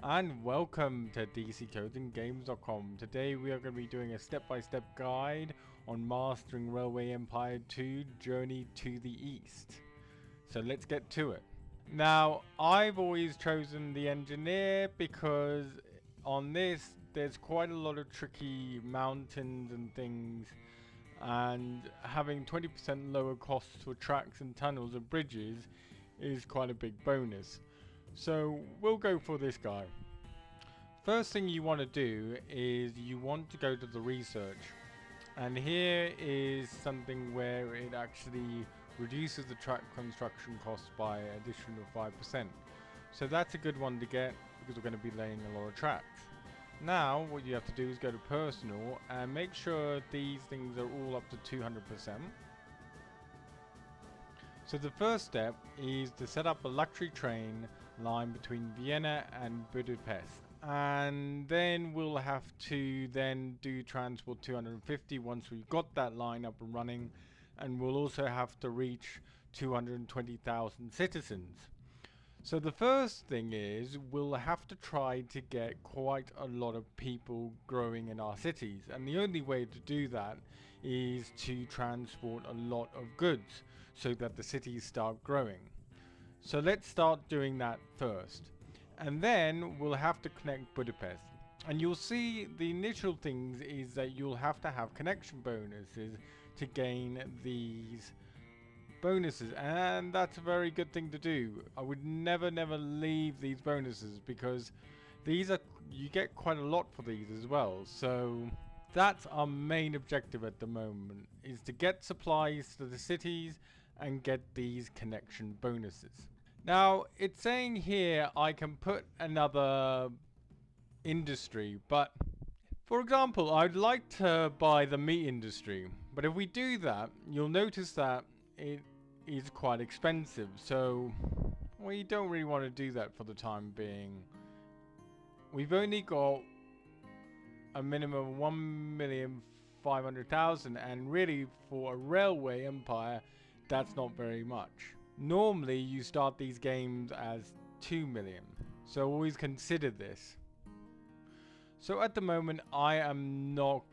And welcome to dccodinggames.com. Today we are going to be doing a step-by-step guide on mastering Railway Empire 2 Journey to the East. So let's get to it. Now, I've always chosen the engineer because on this there's quite a lot of tricky mountains and things, and having 20% lower costs for tracks and tunnels and bridges is quite a big bonus. So we'll go for this guy. First thing you want to do is you want to go to the research, and here is something where it actually reduces the track construction costs by an additional 5%. So that's a good one to get because we're going to be laying a lot of tracks. Now what you have to do is go to personal and make sure these things are all up to 200%. So the first step is to set up a luxury train line between Vienna and Budapest, and then we'll have to then do transport 250 once we've got that line up and running, and we'll also have to reach 220,000 citizens. So the first thing is we'll have to try to get quite a lot of people growing in our cities, and the only way to do that is to transport a lot of goods so that the cities start growing. So let's start doing that first, and then we'll have to connect Budapest. And you'll see the initial things is that you'll have to have connection bonuses to gain these bonuses, and that's a very good thing to do. I would never leave these bonuses because these are, you get quite a lot for these as well. So that's our main objective at the moment, is to get supplies to the cities and get these connection bonuses. Now it's saying here I can put another industry, but for example I'd like to buy the meat industry, but if we do that you'll notice that it is quite expensive, so we don't really want to do that for the time being. We've only got a minimum of 1,500,000, and really for a railway empire that's not very much. Normally you start these games as 2 million, so always consider this. So at the moment I am not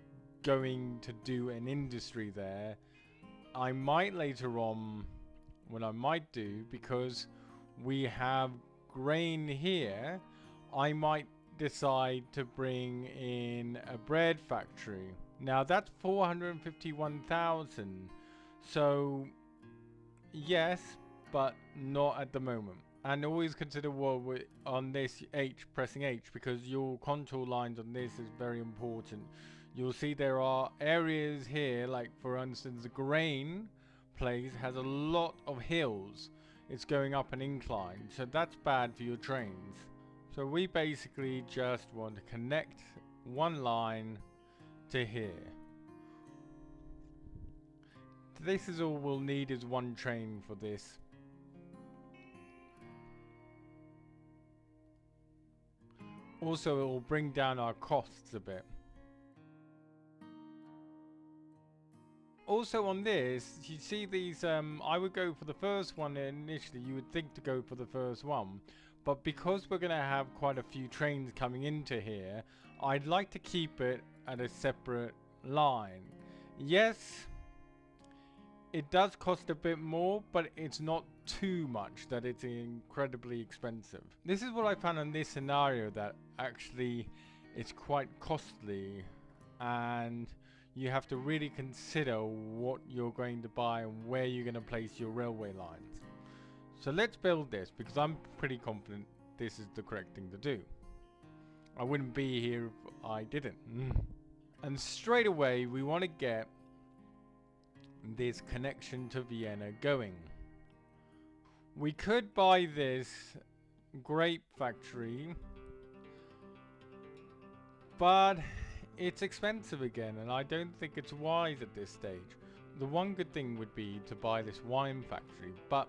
going to do an industry there. I might later on, what I might do, because we have grain here, I might decide to bring in a bread factory. Now that's 451,000, so yes, but not at the moment. And always consider on this pressing H, because your contour lines on this is very important. You'll see there are areas here, like for instance the grain place has a lot of hills. It's going up an incline, so that's bad for your trains. So we basically just want to connect one line to here. This is all we'll need, is one train for this. Also it will bring down our costs a bit. Also on this, you see these, I would go for the first one initially. You would think to go for the first one, but because we're going to have quite a few trains coming into here, I'd like to keep it at a separate line. Yes, it does cost a bit more, but it's not too much that it's incredibly expensive. This is what I found in this scenario, that actually it's quite costly, and you have to really consider what you're going to buy and where you're going to place your railway lines. So let's build this, because I'm pretty confident this is the correct thing to do. I wouldn't be here if I didn't. And straight away we want to get this connection to Vienna going. We could buy this grape factory, but it's expensive again, and I don't think it's wise at this stage. The one good thing would be to buy this wine factory, but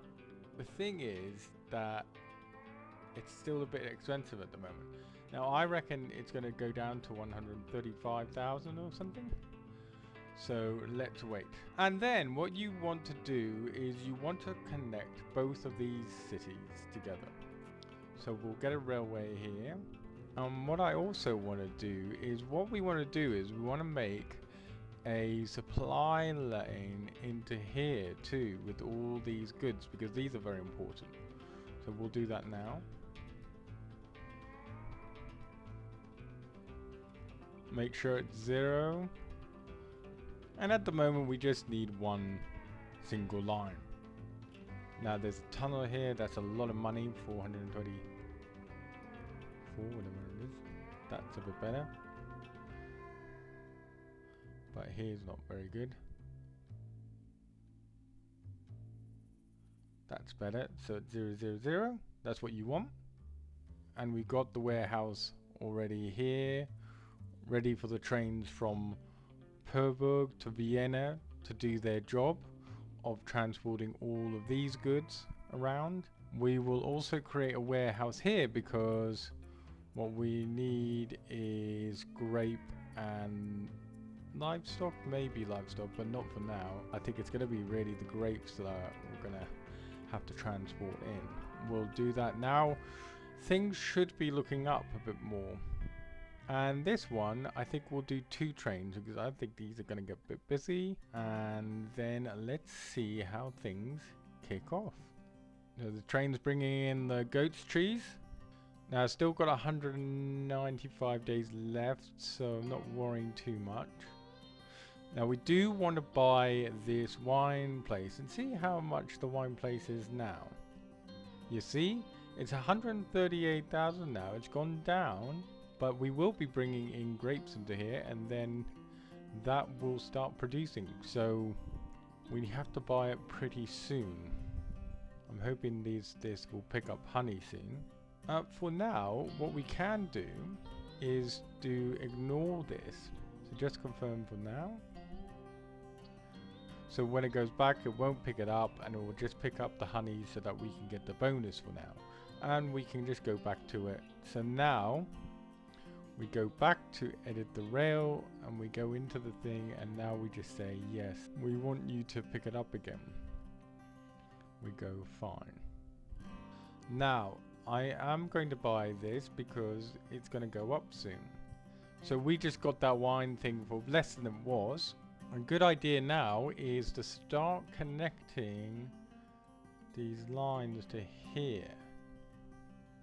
the thing is that it's still a bit expensive at the moment. Now I reckon it's going to go down to 135,000 or something. So let's wait. And then what you want to do is you want to connect both of these cities together. So we'll get a railway here. What I also want to do is, what we want to do is we want to make a supply lane into here too with all these goods, because these are very important. So we'll do that now. Make sure it's 0. And at the moment we just need one single line. Now there's a tunnel here, that's a lot of money, 424, whatever it is. That's a bit better. But here's not very good. That's better. So it's 0, 0, 0. That's what you want. And we got the warehouse already here, ready for the trains from Perburg to Vienna to do their job of transporting all of these goods around. We will also create a warehouse here because what we need is grape and livestock, maybe livestock, but not for now. I think it's going to be really the grapes that we're going to have to transport in. We'll do that now. Things should be looking up a bit more. And this one, I think we'll do 2 trains because I think these are going to get a bit busy. And then let's see how things kick off. So the train's bringing in the goat's cheese. Now, I've still got 195 days left, so I'm not worrying too much. Now, we do want to buy this wine place and see how much the wine place is now. You see, it's 138,000 now. It's gone down, but we will be bringing in grapes into here, and then that will start producing. So we have to buy it pretty soon. I'm hoping this will pick up honey soon. For now, what we can do is to ignore this. So just confirm for now. So when it goes back, it won't pick it up, and it will just pick up the honey so that we can get the bonus for now. And we can just go back to it. So now we go back to edit the rail, and we go into the thing, and now we just say, yes, we want you to pick it up again. We go fine. Now, I am going to buy this because it's going to go up soon. So we just got that wine thing for less than it was. A good idea now is to start connecting these lines to here.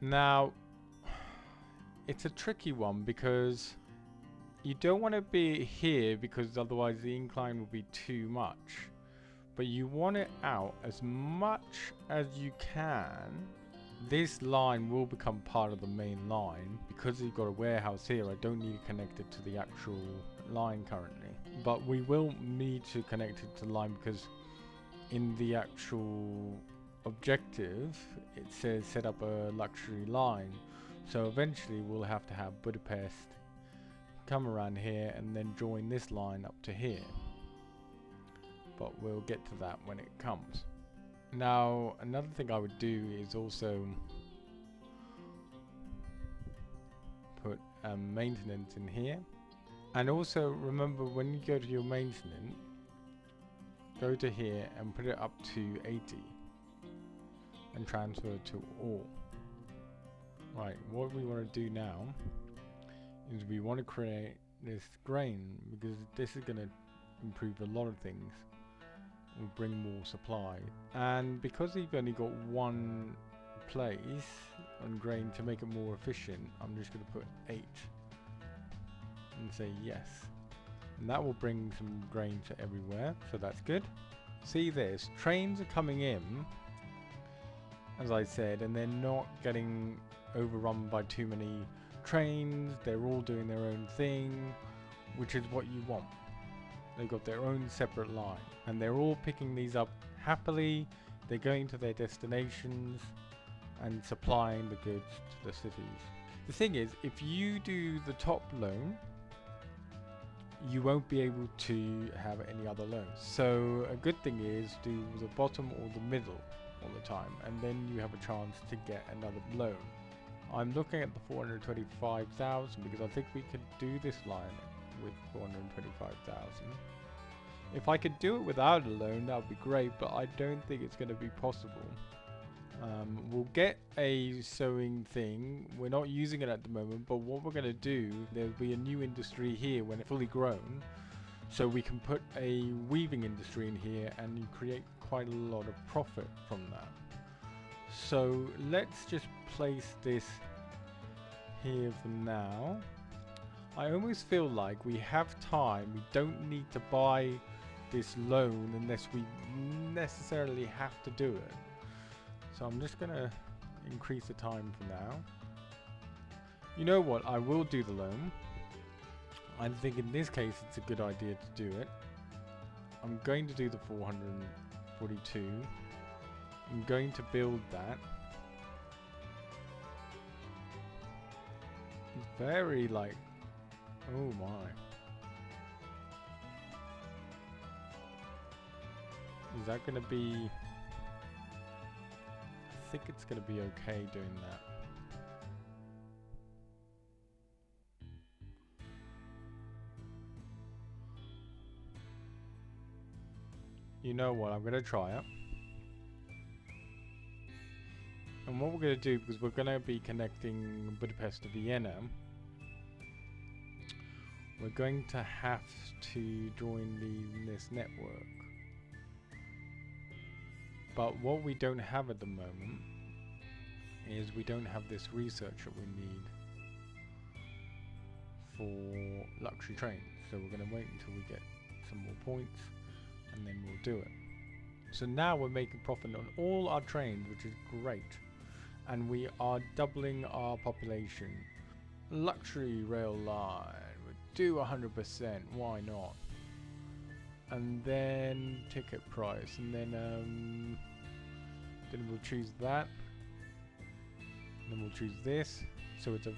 Now, it's a tricky one because you don't want to be here because otherwise the incline will be too much. But you want it out as much as you can. This line will become part of the main line. Because you've got a warehouse here, I don't need to connect it to the actual line currently. But we will need to connect it to the line because in the actual objective, it says set up a luxury line. So eventually we'll have to have Budapest come around here and then join this line up to here. But we'll get to that when it comes. Now, another thing I would do is also put maintenance in here. And also remember, when you go to your maintenance, go to here and put it up to 80 and transfer it to all. Right, what we want to do now is we want to create this grain because this is going to improve a lot of things. Will bring more supply, and because you've only got one place on grain to make it more efficient, I'm just going to put 8 and say yes, and that will bring some grain to everywhere, so that's good. See this, trains are coming in as I said, and they're not getting overrun by too many trains. They're all doing their own thing, which is what you want. They've got their own separate line, and they're all picking these up happily. They're going to their destinations and supplying the goods to the cities. The thing is, if you do the top loan, you won't be able to have any other loans. So a good thing is do the bottom or the middle all the time, and then you have a chance to get another loan. I'm looking at the 425,000 because I think we could do this line with 425,000. If I could do it without a loan, that would be great, but I don't think it's going to be possible. We'll get a sewing thing. We're not using it at the moment, but what we're going to do, there'll be a new industry here when it's fully grown. So we can put a weaving industry in here and you create quite a lot of profit from that. So let's just place this here for now. I almost feel like we have time. We don't need to buy this loan unless we necessarily have to do it. So I'm just going to increase the time for now. You know what? I will do the loan. I think in this case it's a good idea to do it. I'm going to do the 442. I'm going to build that. It's very like, oh my. Is that going to be... I think it's going to be okay doing that. You know what, I'm going to try it. And what we're going to do, because we're going to be connecting Budapest to Vienna, we're going to have to join this network. But what we don't have at the moment is we don't have this research that we need for luxury trains. So we're going to wait until we get some more points and then we'll do it. So now we're making profit on all our trains, which is great. And we are doubling our population. Luxury rail line, we'll do 100%, why not? And then ticket price, and then we'll choose that. And then we'll choose this. So it's a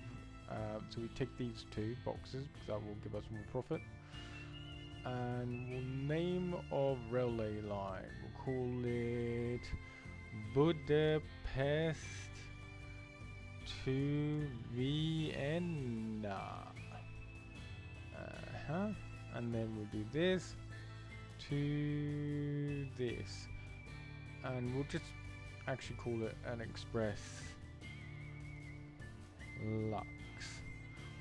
so we tick these two boxes because that will give us more profit. And we'll name of railway line. We'll call it Budapest to Vienna. And then we'll do this to this, and we'll just actually call it an express lux.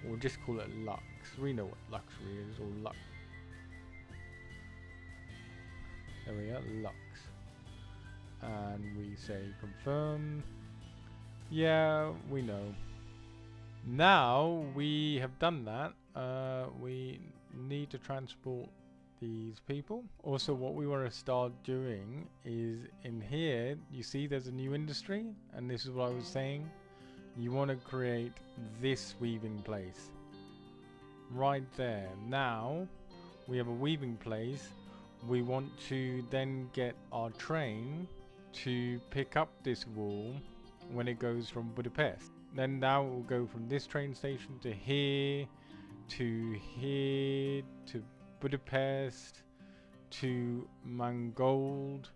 We'll just call it lux. We know what luxury is, or lux. There we go, lux. And we say confirm. Yeah, we know. Now we have done that. We need to transport these people. Also, what we want to start doing is in here, you see there's a new industry, and this is what I was saying. You want to create this weaving place right there. Now we have a weaving place. We want to then get our train to pick up this wool when it goes from Budapest. Then now it will go from this train station to here to Budapest to Mangold,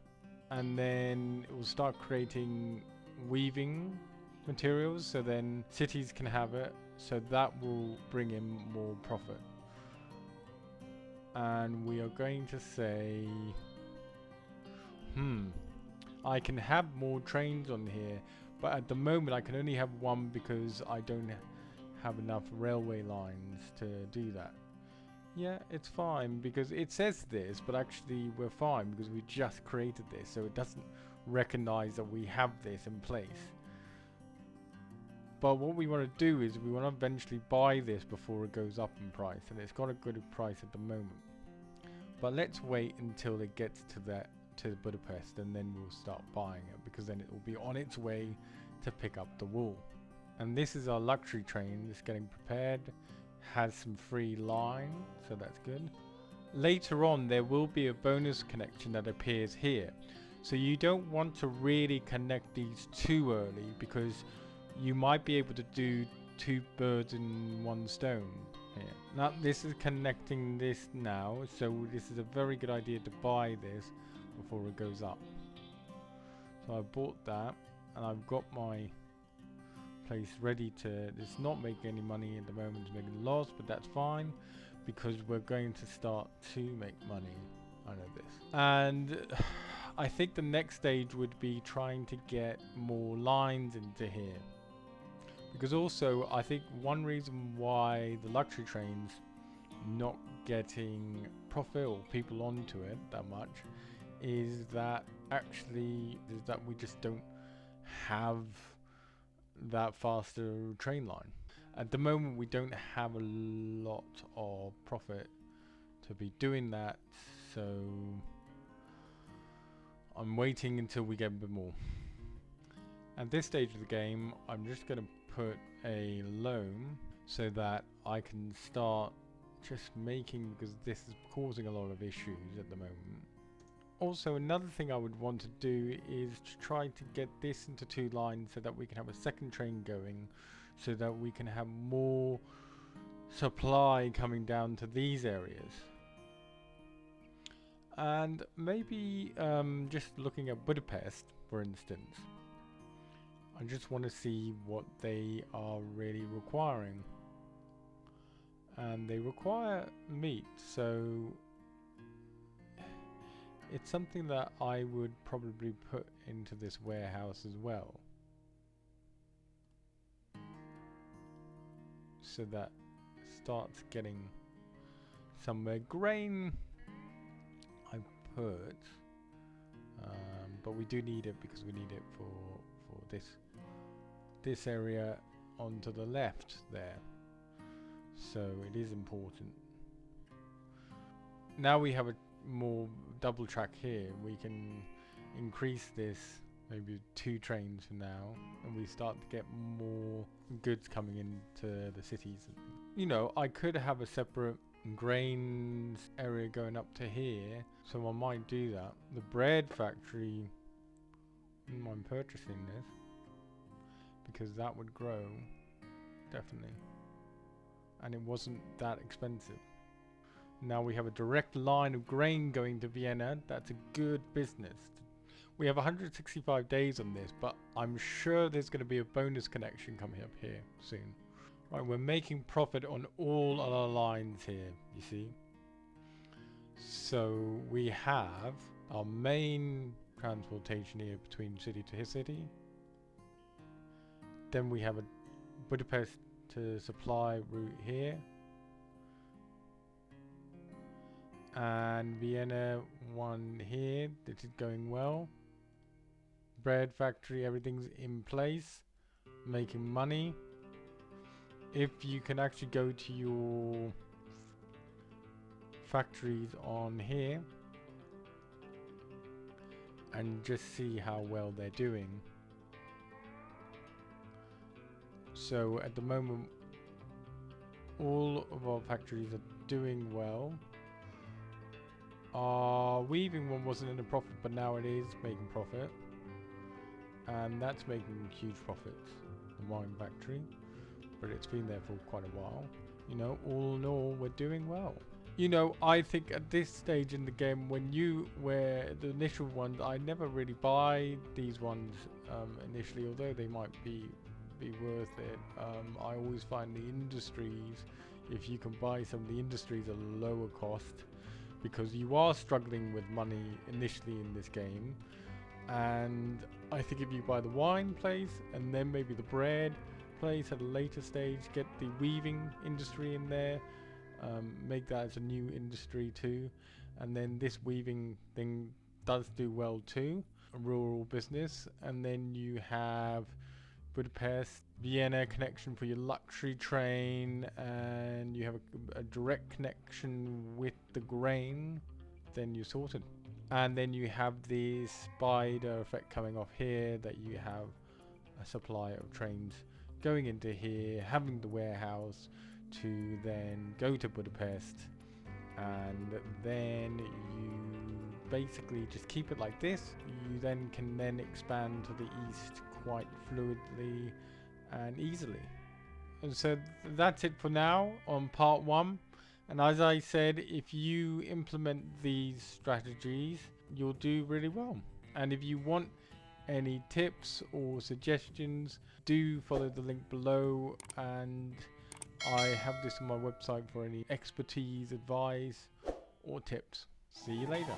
and then it will start creating weaving materials, so then cities can have it, so that will bring in more profit. And we are going to say I can have more trains on here, but at the moment I can only have one because I don't have enough railway lines to do that. Yeah, it's fine because it says this, but actually we're fine because we just created this, so it doesn't recognize that we have this in place. But what we want to do is we want to eventually buy this before it goes up in price, and it's got a good price at the moment. But let's wait until it gets to Budapest, and then we'll start buying it, because then it will be on its way to pick up the wool. And this is our luxury train. It's getting prepared, has some free line, so that's good. Later on there will be a bonus connection that appears here, so you don't want to really connect these too early, because you might be able to do two birds in one stone here. Now this is connecting this now, so this is a very good idea to buy this before it goes up. So I bought that, and I've got my place ready to... It's not making any money at the moment, it's making a loss, but that's fine because we're going to start to make money out of this. And I think the next stage would be trying to get more lines into here. Because also, I think one reason why the luxury trains not getting profit or people onto it that much is that we just don't have that faster train line. At the moment, we don't have a lot of profit to be doing that, so I'm waiting until we get a bit more. At this stage of the game, I'm just going to put a loan so that I can start just making, because this is causing a lot of issues at the moment. Also, another thing I would want to do is to try to get this into 2 lines so that we can have a second train going, so that we can have more supply coming down to these areas. And maybe just looking at Budapest, for instance, I just want to see what they are really requiring. And they require meat, so it's something that I would probably put into this warehouse as well, so that it starts getting somewhere. Grain I put, but we do need it because we need it for this area onto the left there, so it is important. Now we have a more double track here, we can increase this maybe 2 trains for now, and we start to get more goods coming into the cities. You know, I could have a separate grains area going up to here, so I might do that. The bread factory, I wouldn't mind purchasing this, because that would grow, definitely, and it wasn't that expensive. Now we have a direct line of grain going to Vienna. That's a good business. We have 165 days on this, but I'm sure there's going to be a bonus connection coming up here soon. Right, we're making profit on all our lines here, you see. So we have our main transportation here between city to city. Then we have a Budapest to supply route here. And Vienna one here, that is going well. Bread factory, everything's in place, making money. If you can actually go to your factories on here and just see how well they're doing. So at the moment, all of our factories are doing well. Our weaving one wasn't in a profit, but now it is making profit, and that's making huge profits. The wine factory, but it's been there for quite a while. You know, all in all, we're doing well. You know, I think at this stage in the game, when you were the initial ones, I never really buy these ones initially, although they might be worth it. I always find the industries, if you can buy some of the industries at a lower cost, because you are struggling with money initially in this game. And I think if you buy the wine place and then maybe the bread place at a later stage, get the weaving industry in there, make that as a new industry too, and then this weaving thing does do well too, a rural business. And then you have Budapest, Vienna connection for your luxury train, and you have a direct connection with the grain, then you're sorted. And then you have the spider effect coming off here, that you have a supply of trains going into here, having the warehouse to then go to Budapest, and then you basically just keep it like this. You then can then expand to the east quite fluidly and easily. And so that's it for now on part 1. And as I said, if you implement these strategies, you'll do really well. And if you want any tips or suggestions, do follow the link below, and I have this on my website for any expertise, advice or tips. See you later.